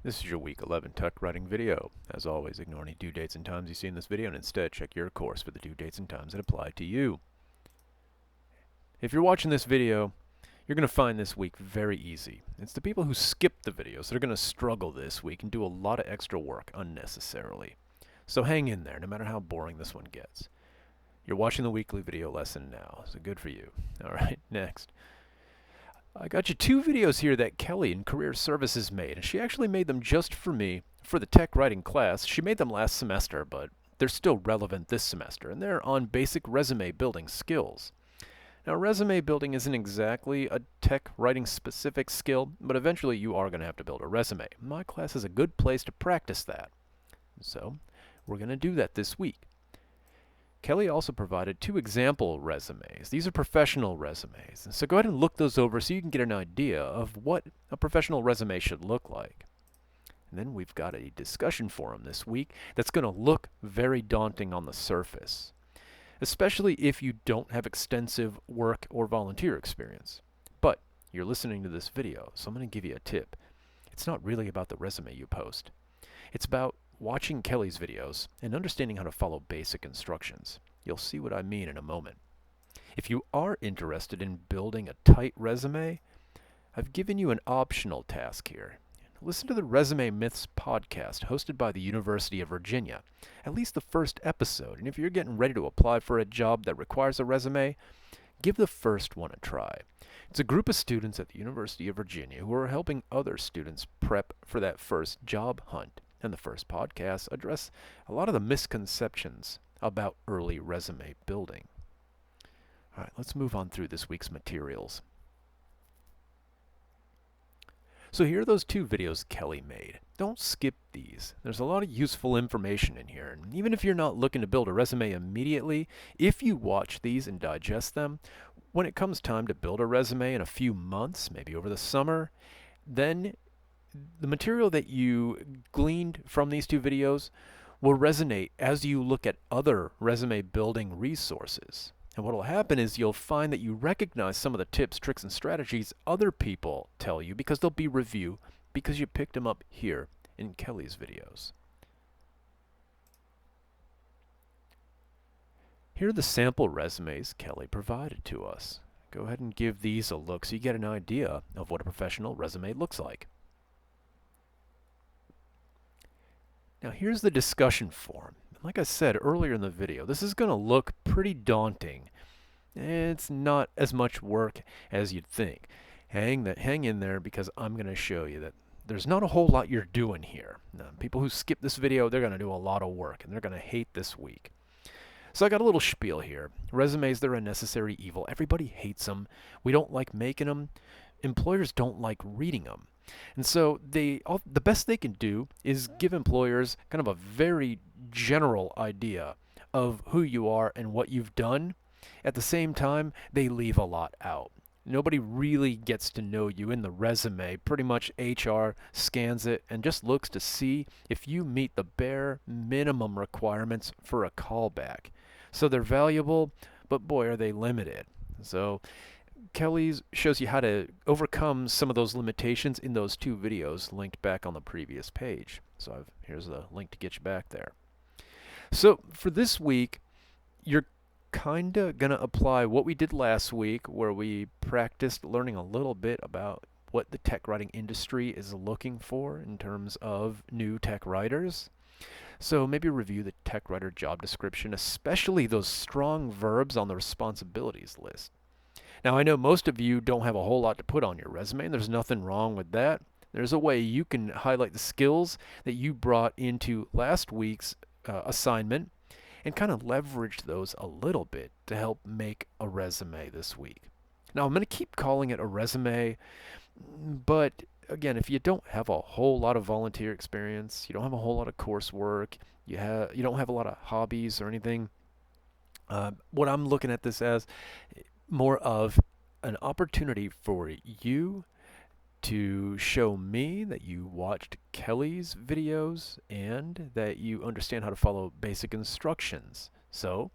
This is your week 11 tech writing video. As always, ignore any due dates and times you see in this video and instead check your course for the due dates and times that apply to you. If you're watching this video, you're going to find this week very easy. It's the people who skip the videos that are going to struggle this week and do a lot of extra work unnecessarily. So hang in there, no matter how boring this one gets. You're watching the weekly video lesson now, so good for you. Alright, next. I got you two videos here that Kelly in Career Services made, and she actually made them just for me for the tech writing class. She made them last semester, but they're still relevant this semester, and they're on basic resume building skills. Now, resume building isn't exactly a tech writing specific skill, but eventually you are going to have to build a resume. My class is a good place to practice that. So, we're going to do that this week. Kelly also provided two example resumes. These are professional resumes, so go ahead and look those over so you can get an idea of what a professional resume should look like. And then we've got a discussion forum this week that's going to look very daunting on the surface, especially if you don't have extensive work or volunteer experience. But you're listening to this video, so I'm going to give you a tip. It's not really about the resume you post. It's about watching Kelly's videos and understanding how to follow basic instructions. You'll see what I mean in a moment. If you are interested in building a tight resume, I've given you an optional task here. Listen to the Resume Myths podcast hosted by the University of Virginia, at least the first episode, and if you're getting ready to apply for a job that requires a resume, give the first one a try. It's a group of students at the University of Virginia who are helping other students prep for that first job hunt. And the first podcast address a lot of the misconceptions about early resume building. All right, let's move on through this week's materials. So here are those two videos Kelly made. Don't skip these. There's a lot of useful information in here. And even if you're not looking to build a resume immediately, if you watch these and digest them, when it comes time to build a resume in a few months, maybe over the summer, then the material that you gleaned from these two videos will resonate as you look at other resume building resources. And what will happen is you'll find that you recognize some of the tips, tricks, and strategies other people tell you because they'll be review because you picked them up here in Kelly's videos. Here are the sample resumes Kelly provided to us. Go ahead and give these a look so you get an idea of what a professional resume looks like. Now here's the discussion forum. Like I said earlier in the video, this is going to look pretty daunting. It's not as much work as you'd think. Hang in there because I'm going to show you that there's not a whole lot you're doing here. Now, people who skip this video, they're going to do a lot of work and they're going to hate this week. So I got a little spiel here. Resumes, they're a necessary evil. Everybody hates them. We don't like making them. Employers don't like reading them. And so the best they can do is give employers kind of a very general idea of who you are and what you've done. At the same time, they leave a lot out. Nobody really gets to know you in the resume. Pretty much HR scans it and just looks to see if you meet the bare minimum requirements for a callback. So they're valuable, but boy, are they limited. So Kelly's shows you how to overcome some of those limitations in those two videos linked back on the previous page. So here's the link to get you back there. So for this week, you're kind of going to apply what we did last week where we practiced learning a little bit about what the tech writing industry is looking for in terms of new tech writers. So maybe review the tech writer job description, especially those strong verbs on the responsibilities list. Now, I know most of you don't have a whole lot to put on your resume, and there's nothing wrong with that. There's a way you can highlight the skills that you brought into last week's assignment and kind of leverage those a little bit to help make a resume this week. Now, I'm going to keep calling it a resume, but again, if you don't have a whole lot of volunteer experience, you don't have a whole lot of coursework, you don't have a lot of hobbies or anything, what I'm looking at this as more of an opportunity for you to show me that you watched Kelly's videos and that you understand how to follow basic instructions. So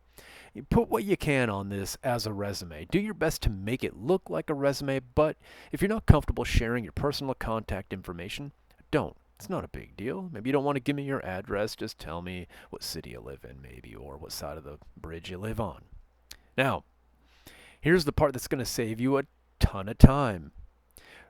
you put what you can on this as a resume. Do your best to make it look like a resume, but if you're not comfortable sharing your personal contact information, don't. It's not a big deal. Maybe you don't want to give me your address. Just tell me what city you live in, maybe, or what side of the bridge you live on. Now, here's the part that's going to save you a ton of time.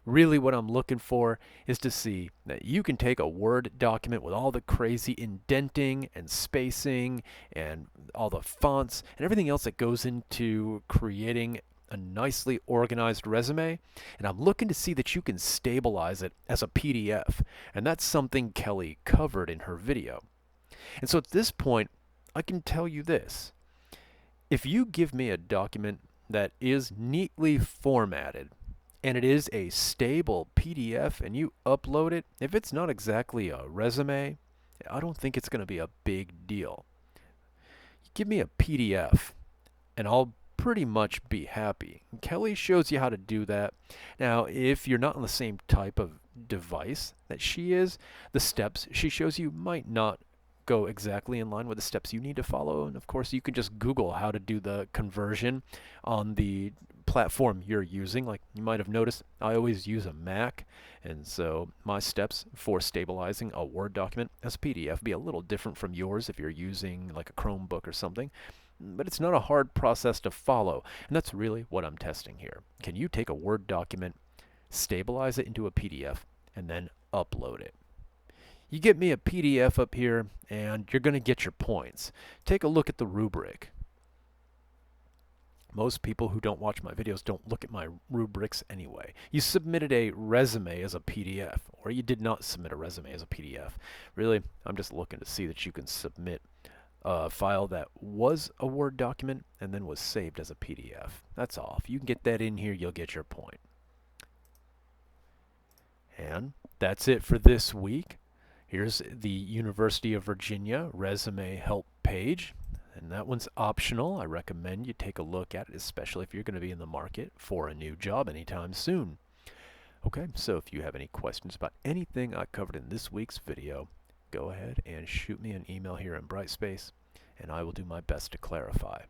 Really what I'm looking for is to see that you can take a Word document with all the crazy indenting and spacing and all the fonts and everything else that goes into creating a nicely organized resume, and I'm looking to see that you can stabilize it as a PDF, and that's something Kelly covered in her video. And so at this point, I can tell you this. If you give me a document that is neatly formatted, and it is a stable PDF and you upload it, if it's not exactly a resume, I don't think it's going to be a big deal. You give me a PDF and I'll pretty much be happy. Kelly shows you how to do that. Now, if you're not on the same type of device that she is, the steps she shows you might not go exactly in line with the steps you need to follow. And of course, you can just Google how to do the conversion on the platform you're using. Like you might have noticed, I always use a Mac, and so my steps for stabilizing a Word document as a PDF be a little different from yours if you're using like a Chromebook or something. But it's not a hard process to follow, and that's really what I'm testing here. Can you take a Word document, stabilize it into a PDF, and then upload it? You get me a PDF up here, and you're going to get your points. Take a look at the rubric. Most people who don't watch my videos don't look at my rubrics anyway. You submitted a resume as a PDF, or you did not submit a resume as a PDF. Really, I'm just looking to see that you can submit a file that was a Word document and then was saved as a PDF. That's all. If you can get that in here, you'll get your point. And that's it for this week. Here's the University of Virginia resume help page, and that one's optional. I recommend you take a look at it, especially if you're going to be in the market for a new job anytime soon. Okay, so if you have any questions about anything I covered in this week's video, go ahead and shoot me an email here in Brightspace, and I will do my best to clarify.